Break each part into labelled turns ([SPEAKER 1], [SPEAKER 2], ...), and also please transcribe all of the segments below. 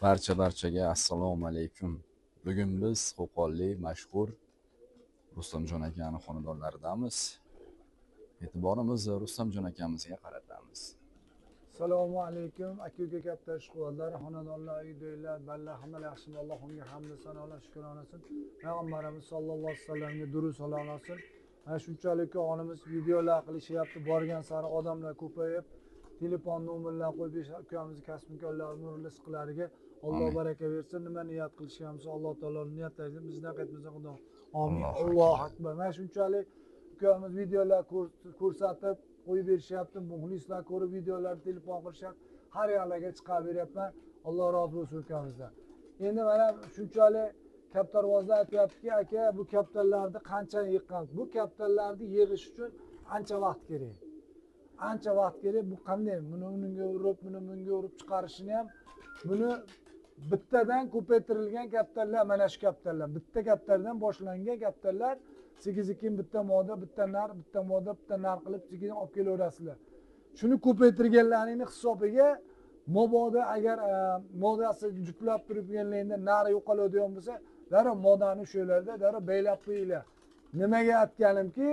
[SPEAKER 1] Barchaga assalomu alaykum. Bugun biz Qo'qonli mashhur Rustamjon akaning xonadonlaridamiz. E'tiborimizni Rustamjon akamizga qaratamiz.
[SPEAKER 2] Assalomu alaykum aka-uka katta ishqibozlar, xonadonlar, uydagilar, ballar hammalar yaxshimi? Allohga hamd sanolar, shukronlar olsin. Payg'ambarimiz sollallohu alayhi vasallamga durud salom olsin. Mana shunchalik onamiz videolar qilishyapti, borgan sari odamlar ko'payib, telefon nomerlarini qo'yib ukamizni kasb imkonlari nurli rizqlariga Alloh baraka bersin. Nima niyat qilishganmiz, Alloh taolo niyatlarini bizdan qaytmasa Xudo. Amin. Allohu akbar. Mana shunchalik ukamiz videolar ko'rsatib qo'yib berishyapti. Muxlislar ko'rib videolarni telefon qilishyapti. Har yoqlarga chiqarib beryapman. Alloh rozi bo'lsin ukamizdan. Endi mana shunchalik kaptarvozlar aytyaptiki, aka bu kaptarlarni qancha yiqqan? Bu kaptarlarni yig'ish uchun ancha vaqt kerak. Ancha vaqt kerak. Bu qanday? Buni unga urib, buni bunga urib chiqarishini ham buni bittadan ko'paytirilgan kaptarlar mana shu kaptarlar. Bitta kaptardan boshlangan kaptarlar sekin bitta moda, bitta nar, bitta moda, bitta nar qilib sekin olib kelaverasizlar. Shuni ko'paytirganlaringni hisobiga mobodo agar modasi juplab turganligida nari yo'qoladigan bo'lsa, darrov modani shu yerlarda darrov baylab qo'yinglar. Nimaga aytganimki,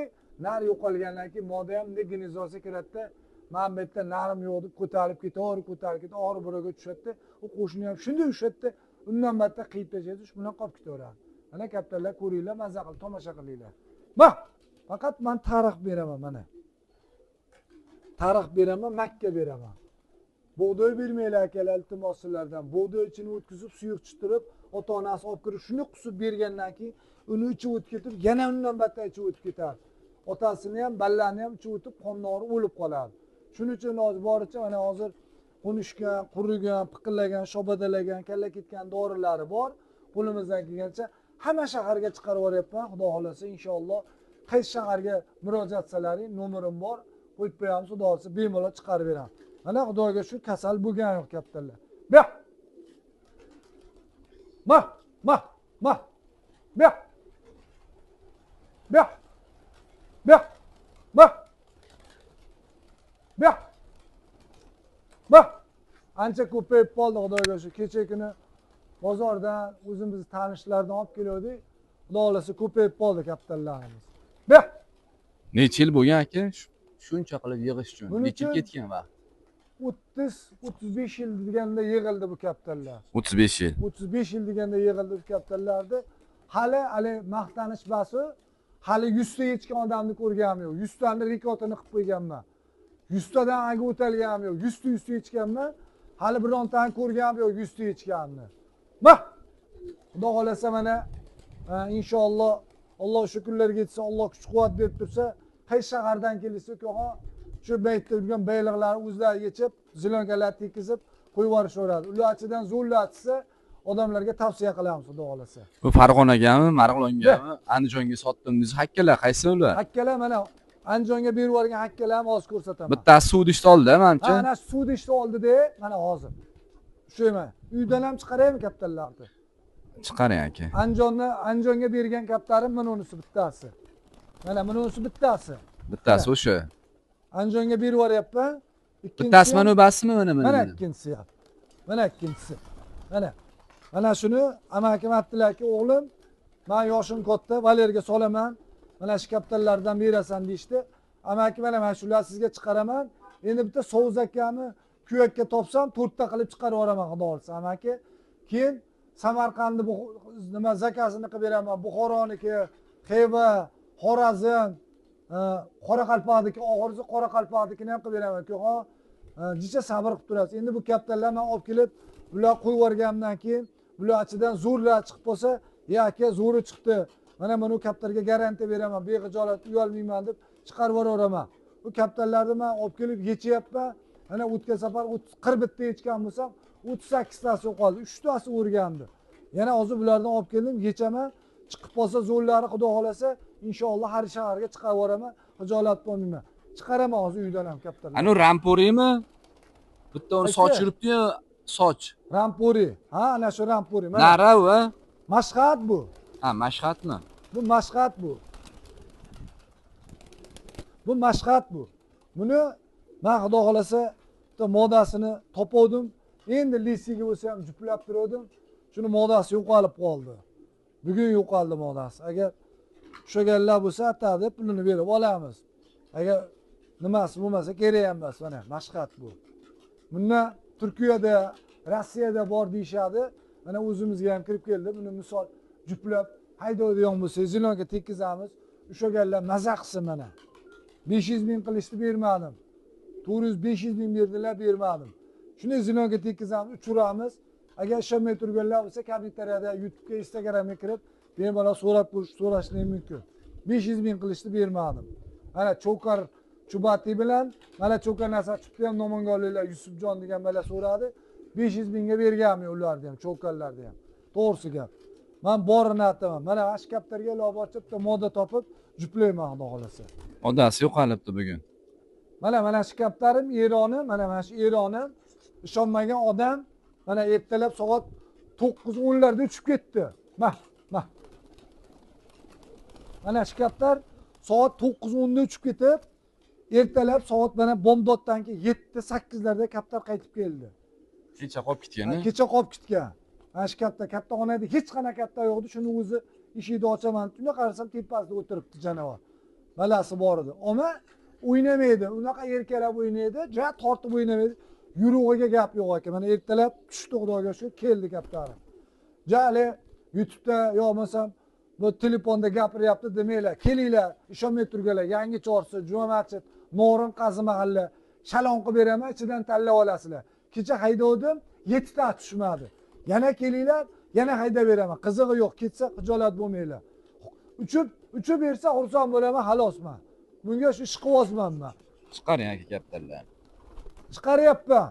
[SPEAKER 2] nar yo'qolgandan keyin moda ham genizosiga kiradida, men bu yerda narim yo'q deb ko'tarib ketaverib, og'ir biroga tushadi. U qo'shni ham shunday ushlatdi, undan battar qiyib tashlaydi, shu bilan qolib ketaveradi. Mana kaptarlar ko'ringlar, maza qilib tomosha qilinglar. Bak, faqat men tarix beraman mana. Tarix beraman, Makka beraman. Bug'doy bermaylar akalar iltimos sizlardan. Bug'doy ichini o'tkazib, suyuq chitirib, ota-onasi olib kirib, shuni qusib bergandan keyin uni ichi o'tib ketib, yana undan battar ichi o'tib ketadi. Otasini ham, ballarni ham ichi o'tib, qonnori o'lib qoladi. Shuning uchun hozir boricha mana hozir qo'nishgan, qurigan, piqillagan, shobadalagan, kalla ketgan dorilari bor. Qo'limizdan kelgancha hamma shaharga chiqarib yuboryapman. Xudo xolasa inshaalloh qaysi shaharga murojaat qilsalaring nomerim bor. Qo'yib qo'yamiz, xudo xolasa bemalol chiqarib beraman. Mana xudoga shu kasal bo'lgan yo'q kaptarlar. Bek. Bek. Ancha ko'payib qoldi xudoga shu. Kecha kuni bozordan o'zimiz tanishlardan olib keldik. Xudo xolasa ko'payib qoldi kaptarlarimiz. Bek.
[SPEAKER 1] Necha yil bo'lgan aka? Shuncha qilib yig'ish uchun necha yil ketgan vaqt?
[SPEAKER 2] 30-35 yil deganda yig'ildi bu kaptarlar.
[SPEAKER 1] 35 yil.
[SPEAKER 2] 35 yil deganda yig'ildi bu kaptarlarni. Hali maqtanish basi, hali 100 ta yechgan odamni ko'rganim yo'q. 100 tani rekordini qilib qo'yganman. 100 tadan anga o'talganim yo'q. 100 ta yechganman. Hali birontani ko'rganim yo'q 100 ta yechganni. Bak. Xudo xolasa mana inshaalloh Alloh shukrlarga yetsa, Alloh kuch-quvvat berib tursa, qaysi shahardan kelsa ko'ha shu baytda yurgan bayliqlarni o'zlari yechib, zilonkalar tekizib qo'yib yuborishaveradi. Ularchidan zo'rlatsa, odamlarga tavsiya qilamiz xudo xolasa.
[SPEAKER 1] Bu Farg'onagami, Marg'ilongami, Andijonga sotdingiz hakkalar qaysi ular?
[SPEAKER 2] Hakkalar mana Andijonga berib yuborgan hakkalarni hozir ko'rsataman.
[SPEAKER 1] Bittasi suv idishda oldi, menimcha.
[SPEAKER 2] Mana suv idishda oldi-da, mana hozir. Shu emas. Uydan ham chiqaraymi kaptarlarni?
[SPEAKER 1] Chiqaring aka.
[SPEAKER 2] Andijonga bergan kaptarim mana unisi bittasi. Mana unisi bittasi.
[SPEAKER 1] Bittasi o'sha.
[SPEAKER 2] Andijonga berib yuboryapman.
[SPEAKER 1] Bittasi mana basmi mana?
[SPEAKER 2] Mana ikkinchisi ham. Mana ikkinchisi. Mana shuni amakim aytdilarki, o'g'lim, men yoshim katta, Valerga solaman. Mana shu kaptarlardan berasan deydi. Amakim mana shular sizga chiqaraman. Endi bitta Sovuz akani kuyakka topsam, 4 ta qilib chiqarib yuboraman xudo xolasa amaki. Keyin Samarqandni bu nima zakasini qilib beraman. Buxoroniki, Xiva, Xorazm, Qoraqalpoqniki, oxirisi Qoraqalpoqnikini ham qilib beraman. Ko'ha, jicha sabr qilib turasiz. Endi bu kaptarlarni men olib kelib, bular qo'yib yuborgandan keyin, bular ichidan zo'rlar chiqib qolsa, aka zo'ri chiqdi. Mana bu kaptarga garantiya beraman, bexijolat uyalmayman deb chiqarib yuboraman. Bu kaptarlarni men olib kelib yechyapman. Mana o'tgan safar 40 bitta yechgan bo'lsam, 38 tasi yo'qoldi, 3 tasi o'rgandi. Yana hozir bulardan olib keldim, yechaman. Chiqib qolsa zo'rlari xudo xolasa, inshaalloh har shaharga chiqarib yuboraman. Xijolat bo'lmayman. Chiqaraman hozir uydan ham kaptarlar.
[SPEAKER 1] Ana Rampuriymi? Bitta uni soch yuribdi-yu, soch.
[SPEAKER 2] Rampuri. Ha, ana shu Rampuri.
[SPEAKER 1] Nara va
[SPEAKER 2] Mashhad bu.
[SPEAKER 1] Ha, Mashhadmi?
[SPEAKER 2] Bu Mashhad bu. Bu Mashhad bu. Buni men xudo xolasa modasini topdim. Endi lisiga bo'lsa ham juplab turdim. Shuni modasi yo'qolib qoldi. Bugun yo'qoldi modasi. Agar o'shaganlar bo'lsa, atadi pulini berib olamiz. Agar nimasi bo'lmasa kerak ham emas, mana mashqat bu. Bundan Turkiyada, Rossiyada bor deyshadi. Mana o'zimizga ham kirib keldi. Buni misol juplab haydaydigan bo'lsa, zilonga tekkizamiz. O'shaganlar maza qilsin mana. 500 ming qilishni bermadim. 400-500 ming berdilar, bermadim. Shuni zilonga tekkizamiz, uchiramiz. Agar ishonmay turganlar bo'lsa, kommentariyada, YouTube'ga, Instagramga kirib, bemalol so'rab ko'rish, so'rashning mumkin. 500 ming qilishni bermadim. Mana Chokar Chubati bilan, mana Chokar Nasachibni ham Namanganliklar Yusufjon degan bola so'radi. 500 mingga berganmi ularni ham, Chokarlarni ham. To'g'risi gap. Men borini aytaman. Mana ash kaptarga loborcha bitta moda topib, juplayman xudo xolasa.
[SPEAKER 1] Odasi yo'qolibdi bugun.
[SPEAKER 2] Mana shu kaptarim Eronim, mana shu Eronim ishonmagan odam mana ertalab soat 9:10larda uchib ketdi. Mana shu kaptar soat 9:10da uchib ketib, ertalab soat mana bomdoddan keyin 7-8larda kaptar qaytib keldi.
[SPEAKER 1] Kecha qolib ketgan-a?
[SPEAKER 2] Kecha qolib ketgan. Mana shu kattaxonada hech qanaqa kaptar yo'qdi. Shuni o'zi eshikni ochaman, tunda qarasam tepasida o'tiribdi janavar. Balasi bor edi. Ammo o'ynamaydi. Unaqa erkalab o'ynaydi, ja tortib o'ynamaydi. Yurug'iga gap yo'q ekan. Mana ertalab tushdi xudoga shu keldi kaptarim. Jali YouTube'da yo bo'lmasam bu telefonda gapiryapti demanglar. Kelinglar, ishonmay turganlar, yangi chorsi, Juma masjid, Norin qazi mahalla, shalon qilib beraman, ichidan tanlab olasizlar. Kecha haydovdim, 7 ta tushmadi. Yana kelinglar, yana haydab beraman. Qizig'i yo'q, ketsa xijolat bo'lmanglar. Uchib bersa xursand bo'laman, xalosman. Bunga shu ish qilibman men.
[SPEAKER 1] Chiqaring aka kaptarlar.
[SPEAKER 2] Chiqaryapman.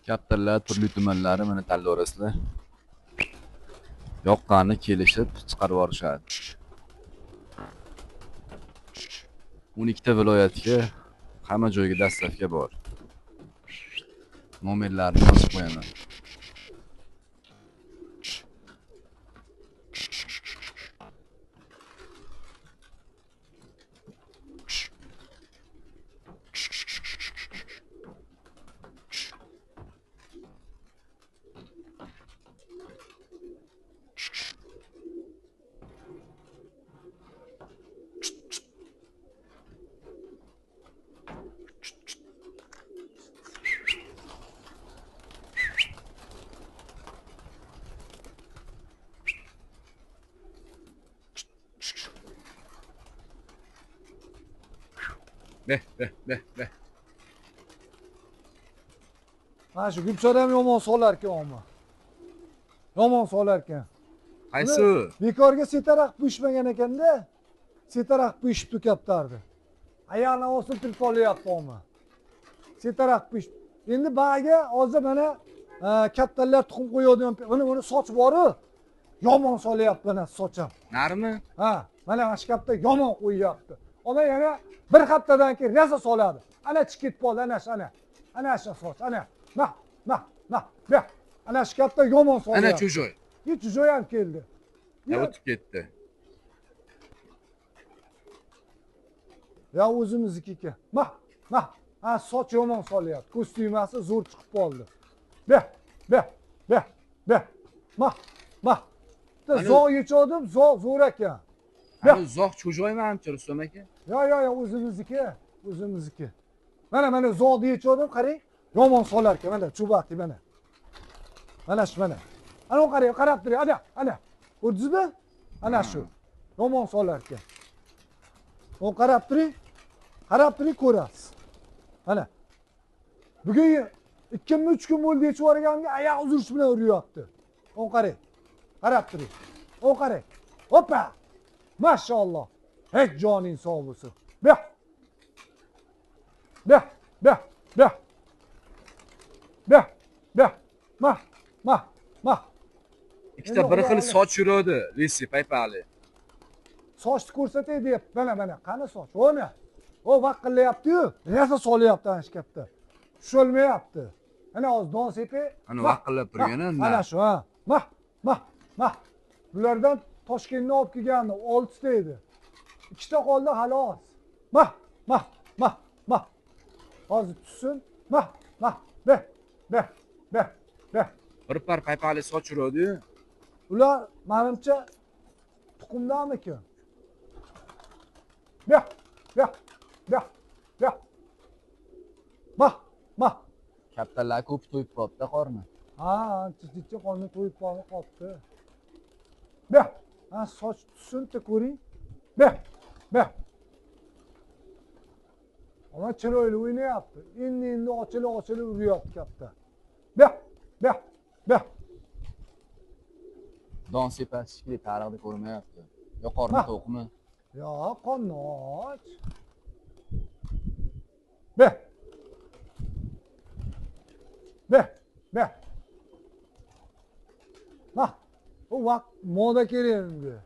[SPEAKER 1] Kaptarlar turli tumanlari mana tanlayverasizlar. Yoqqanini kelishib chiqarib yuborishadi. 12 ta viloyatga, hamma joyga dastavka bor. Nomerlarini yozib qo'yaman. Beh.
[SPEAKER 2] Mana shu Gulchor ham yomon solar ekan ammo. Yomon solar ekan.
[SPEAKER 1] Qaysi?
[SPEAKER 2] Bekorga setaraq pishmagan ekanda. Setaraq pishibdi kaptardi. Ayog'ini osib turib qolyapti ammo. Setaraq pish. Endi baga hozir mana kattalar tuxum qo'yadigan, buni soch bor-ku. Yomon solyapti mana socham.
[SPEAKER 1] Narmi?
[SPEAKER 2] Ha, mana shu kapta yomon qo'yyapti. Ona yana bir haftadan keyin rosa soladi. Ana chiqib qoldi, ana shu soch, ana. Beh. Ana shu kapta yomon solyapti.
[SPEAKER 1] Ana chujoy.
[SPEAKER 2] Chujoy ham keldi.
[SPEAKER 1] Ya o'tib ketdi.
[SPEAKER 2] Ya o'zimizniki ekan. Ha, soch yomon solyapti. Kostyumasi zo'r chiqib qoldi. Beh. Zog' yechdim, zo'r ekan.
[SPEAKER 1] Ana zog' chujoymi hamchi Rustam aka?
[SPEAKER 2] Yo, o'zimizniki. Mana zog'ni yechdim, qarang. Yomon solar ekan, mana chubati mana. Mana shu mana. Ana qarab turing, ana. Ko'rdingizmi? Ana shu. Yomon solar ekan. O qarab turing ko'rasiz. Mana. Bugun 2-3 kun bo'ldi yechib yuborganimga oyoq uzirish bilan uryapti. O qarang. Qarab turing. O qarang. Hoppa! Maşallah. Hech joning sog' bo'lsin. Beh. Mah.
[SPEAKER 1] Ikkita bir xil soch yuradi, lisi paypali.
[SPEAKER 2] Sochni ko'rsatay deyapti. Mana, qani soch? O'na. O vaqillayapti-yu, rosa solyapti ana shu kapta. Tusholmayapti. Ana hozir don sepi.
[SPEAKER 1] Ana vaqillab turgan-a.
[SPEAKER 2] Ana shu, ha. Mah. Bulardan Toshkentdan olib kelgandi, 6 ta edi. 2 ta qoldi xolos. Mah. Hozir tushsin. Mah, beh, beh, beh, beh.
[SPEAKER 1] Bir par paypali soch yuradi-yu.
[SPEAKER 2] Ular menimcha tuxumdamikin? Beh, beh, beh, beh. Mah.
[SPEAKER 1] Kaptarlar ko'p to'yib qolibdi qorni.
[SPEAKER 2] Ha, ancha qonni to'yib qolibdi. Beh, ha soch tushsin-da ko'ring. Beh. Ama chiroyli o'ynayapti. Endi ochilib uryapti katta. Beh.
[SPEAKER 1] Don sepasi shikli tariqni ko'rmayapti. Yo qorni to'qmi?
[SPEAKER 2] Yo, qonni och. Beh. Mah. Bu vaqt moda kerak unga.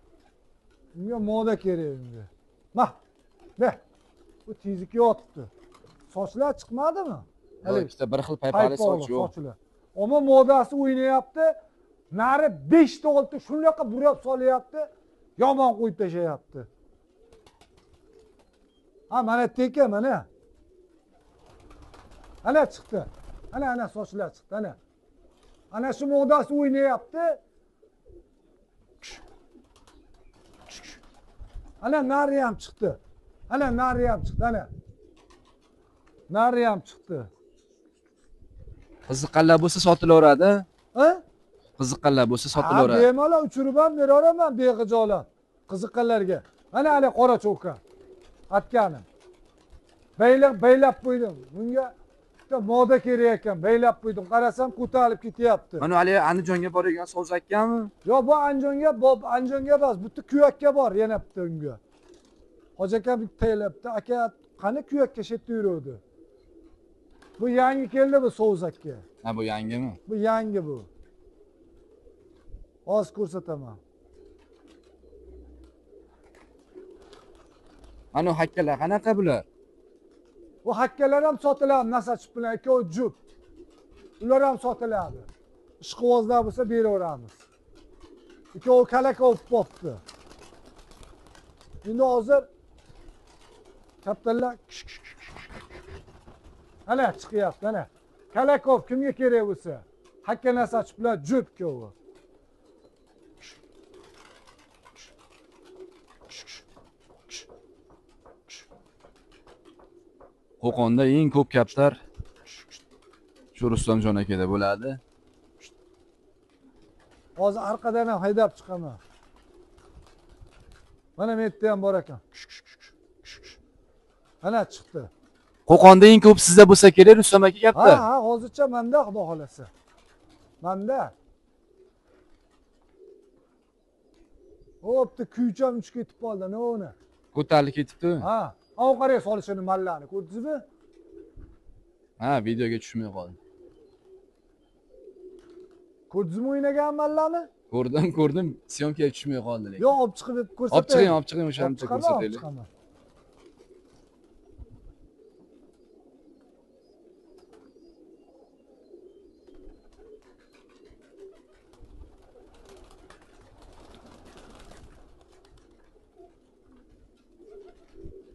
[SPEAKER 2] Unga moda kerak unga. Mah. Beh. Bu tezlik yotdi. Sochlar chiqmadimi?
[SPEAKER 1] Hali ikkita bir xil paypali soch yo'q.
[SPEAKER 2] Sochlar. Ammo modasi o'ynayapti. Nari 5 ta 6 ta shunaqa burab solyapti. Yomon qo'yib tashayapti. Ha, mana teka mana. Ana chiqdi. Ana sochlar chiqdi ana. Ana shu modasi o'ynayapti. Ana nari ham chiqdi. Nari ham chiqdi.
[SPEAKER 1] Qiziqqanlar bo'lsa sotilaveradi.
[SPEAKER 2] Ha?
[SPEAKER 1] Qiziqqanlar bo'lsa sotilaveradi.
[SPEAKER 2] Bemalol uchirib ham beraveraman bexijolat. Qiziqqanlarga. Ana qora cho'ka. Atganim. Baylab qo'ydim. Bunga moda kerak ekan. Baylab qo'ydim. Qarasam ko'tarilib ketyapti.
[SPEAKER 1] Mana hali Andijonga borgan so'z akkanmi?
[SPEAKER 2] Yo, bu Andijonga emas, bitta kuyakka bor yana bitta unga. Hoji aka bitta taylabdi. Aka, qani kuyakka shetda yuruvdi. Bu yangi keldi bu so'z aka.
[SPEAKER 1] Ha, bu yangimi?
[SPEAKER 2] Bu yangi bu. Hozir ko'rsataman.
[SPEAKER 1] Mana hakkalar qanaqa bular?
[SPEAKER 2] Bu hakkalar ham sotiladi, nasachib bilan ikkovi jup. Ular ham sotiladi. Ishqibozlar bo'lsa beraveramiz. Ikkovi kalaka olib qopti. Endi hozir kattalar ana chiqyapti, ana. Kalakov kimga kerak bo'lsa, hakka nasachib bilan jup ikkovi.
[SPEAKER 1] Qo'qonda eng ko'p kaptar shu Rustamjon akada bo'ladi.
[SPEAKER 2] Hozir orqadan ham haydab chiqaman. Mana bu yerda ham bor ekan. Ana chiqdi.
[SPEAKER 1] Qo'qonda eng ko'p sizda bo'lsa kerak Rustam aka kaptar.
[SPEAKER 2] Ha, hozircha menda xudo xolasa. Menda. Hopda kuycham uchib ketib qoldi, nima uni?
[SPEAKER 1] Ko'tarilib ketibdi.
[SPEAKER 2] Ha, qarang solishini mallani, ko'rdingizmi?
[SPEAKER 1] Ha, videoga tushmay qoldi.
[SPEAKER 2] Ko'rdingizmi o'ynagan mallani?
[SPEAKER 1] Ko'rdim, syomkaga tushmay qoldi lekin.
[SPEAKER 2] Yo'q, olib chiqib ko'rsataylik.
[SPEAKER 1] Olib chiqing, o'shancha ko'rsataylik.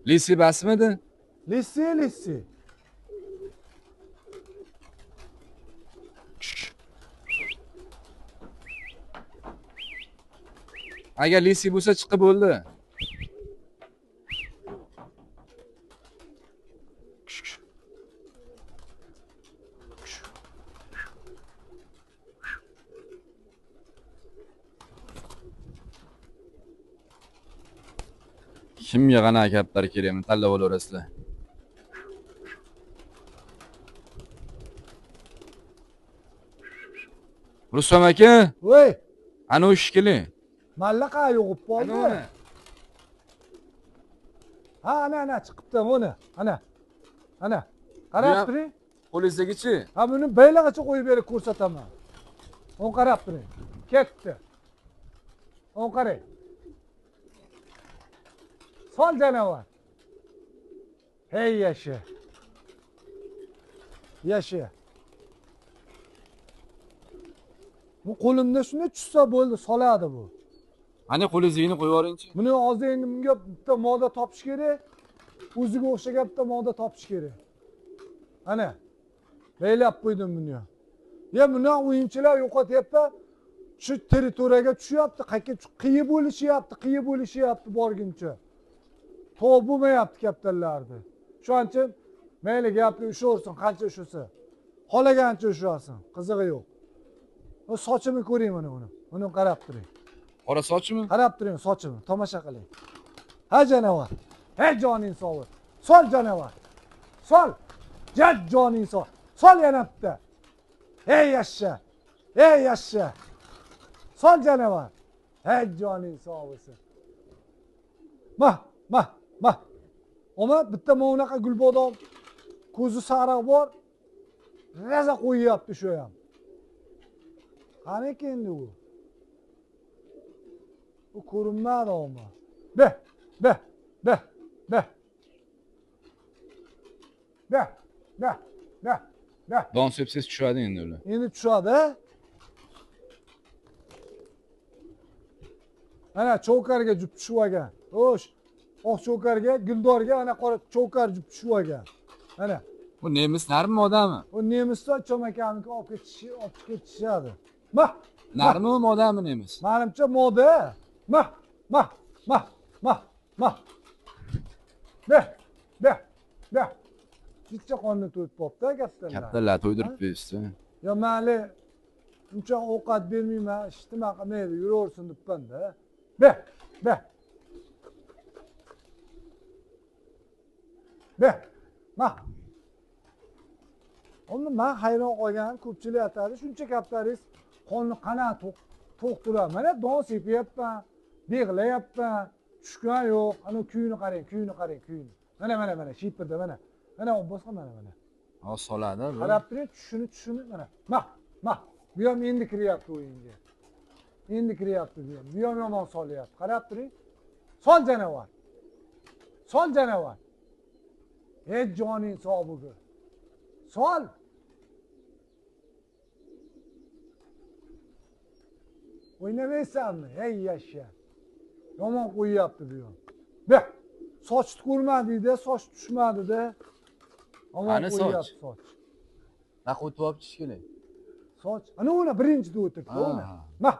[SPEAKER 1] Lisi basmidi?
[SPEAKER 2] Lissi.
[SPEAKER 1] Agar lisi bo'lsa chiqib bo'ldi. Kimga qanaqa kaptar kerakmi tanlab olaverasizlar. Rustam aka,
[SPEAKER 2] Voy,
[SPEAKER 1] ana o'shkili.
[SPEAKER 2] malla qa yo'qib qoldi. Ha, ana chiqibdi buni. Ana. Qarab turing.
[SPEAKER 1] Qo'lingizdagichi?
[SPEAKER 2] Ha, buni baylagacha qo'yib berib ko'rsataman. On qarab turing. Ketdi. On qarang. Sol canavar. Hey yaşa. Bu qo'limda shunday tushsa bo'ldi, soladi bu.
[SPEAKER 1] Ana qo'lingizga qo'yib yuboringchi.
[SPEAKER 2] Buni hozir endi bunga bitta moda topish kerak. O'ziga o'xshagan bitta moda topish kerak. Ana. Beylab qo'ydim buni. Ya bundan o'yinchilar yo'qotyapti. Shu territoriyaga tushyapti, qayerga qiyib bo'lishyapti borguncha. To'g'ri bo'lmayapti kaptallarni. Shuning uchun mayli gapni ushaversin, qancha ushasa. Xolagancha ushasin, qizig'i yo'q. O sochimni ko'ring mana uni. Uni qarab turing.
[SPEAKER 1] Qora sochmi?
[SPEAKER 2] Qarab turing sochimni, tomosha qiling. Ha janavar. Hey joning sog'i. Sol janavar. Sol. Jad joning sog'. Sol yana bitta. Ey yashsha. Ey yashsha. Sol janavar. Hey joning sog' bo'lsin. Mah. Oma bitta mo'unaqa gulbodom ko'zi sariq bor. Raza qo'yyapti shu ham. Qaniki endi u? Bu ko'rinmadi oma. Beh.
[SPEAKER 1] Don sepsiz tushadi endi ular.
[SPEAKER 2] Endi tushadi. Ana cho'karga jup tushib olgan. Xo'sh. Oq cho'karga, guldorga ana qora cho'kar jup tushib olgan. Ana.
[SPEAKER 1] Bu nemislarmi odammi?
[SPEAKER 2] O nemislar cho'makamni olib ketishadi.
[SPEAKER 1] Narmi odammi nemis?
[SPEAKER 2] Menimcha moda. Beh. Bitta qonni to'yib qopti kaptalar.
[SPEAKER 1] Kaptalar to'ydirib berishdi.
[SPEAKER 2] Yo mayli uncha ovqat bermayman, ishtima qilmaydi, yuraversin debman-da. Beh. Unda men hayron qolganim ko'pchilik aytadi, shuncha kaptaringiz qonni qanaqa to'q mana don sepyapman, beg'layapman, tushgan yo'q. Ana kuyini qarang. Mana shipirda mana. Mana boshqa mana.
[SPEAKER 1] Ha soladi bu.
[SPEAKER 2] Qarab turing, tushini mana. Bu ham endi kiryapti o'yinga. Bu ham yomon solyapti. Qarab turing. Sol janavar. Ey joning sog' bo'lsin. Sol. O'ynamaysanmi? Ey yashsha. Yomon qo'yyapti bu ham. Beh. Sochni ko'rmadingda, soch tushmadi-da. Yomon qo'yyapti soch.
[SPEAKER 1] Naq o'tib olib kerak.
[SPEAKER 2] Soch. Ana uni birinchida o'tiribdi, uni. Mah.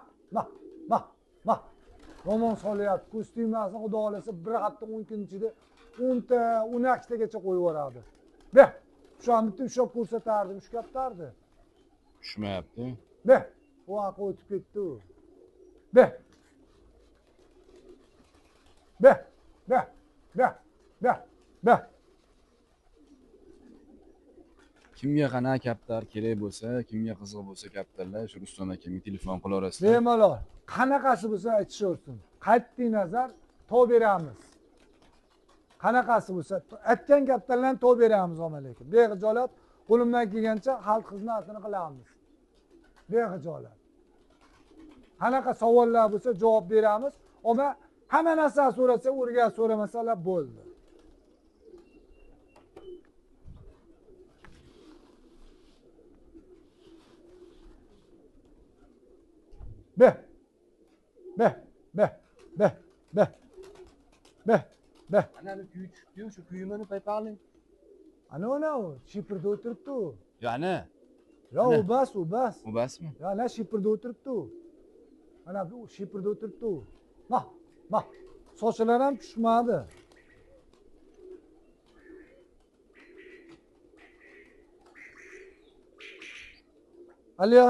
[SPEAKER 2] Yomon solyapti. Kostyumasini xudo xolasa bir hafta 10 kun ichida 10 ta, 10 tagacha qo'yib yuboradi. Beh. Shu bitta ushlab ko'rsatardim, shu kaptardi.
[SPEAKER 1] Tushmayapti.
[SPEAKER 2] Beh. Bu haqqa o'tib ketdi u. Beh.
[SPEAKER 1] Kimga qanaqa kaptar kerak bo'lsa, kimga qiziq bo'lsa kaptarlar, shu Rustam akamga telefon qilaverasizlar.
[SPEAKER 2] Bemalol. Qanaqasi bo'lsa aytishaversin. Qat'iy nazar tov beramiz. Qanaqasi bo'lsa, aytgan kaptarlarni tov beramiz omalekim. Bexijolat qo'limdan kelgancha xalq xizmatini qilamiz. Bexijolat. Qanaqa savollar bo'lsa javob beramiz. Ammo hamma narsa so'rasa, o'rgan so'ramasalar bo'ldi. Beh.
[SPEAKER 1] Ana kuy chiqdi-yu, shu kuyimni paypaqling.
[SPEAKER 2] Ana u shipirda o'tiribdi u.
[SPEAKER 1] Ya'ni.
[SPEAKER 2] Yo, u bas.
[SPEAKER 1] U basmi?
[SPEAKER 2] Ya, ana shipirda o'tiribdi u. Ana bu shipirda o'tiribdi u. Mah. Sochlari ham tushmadi. Aliya.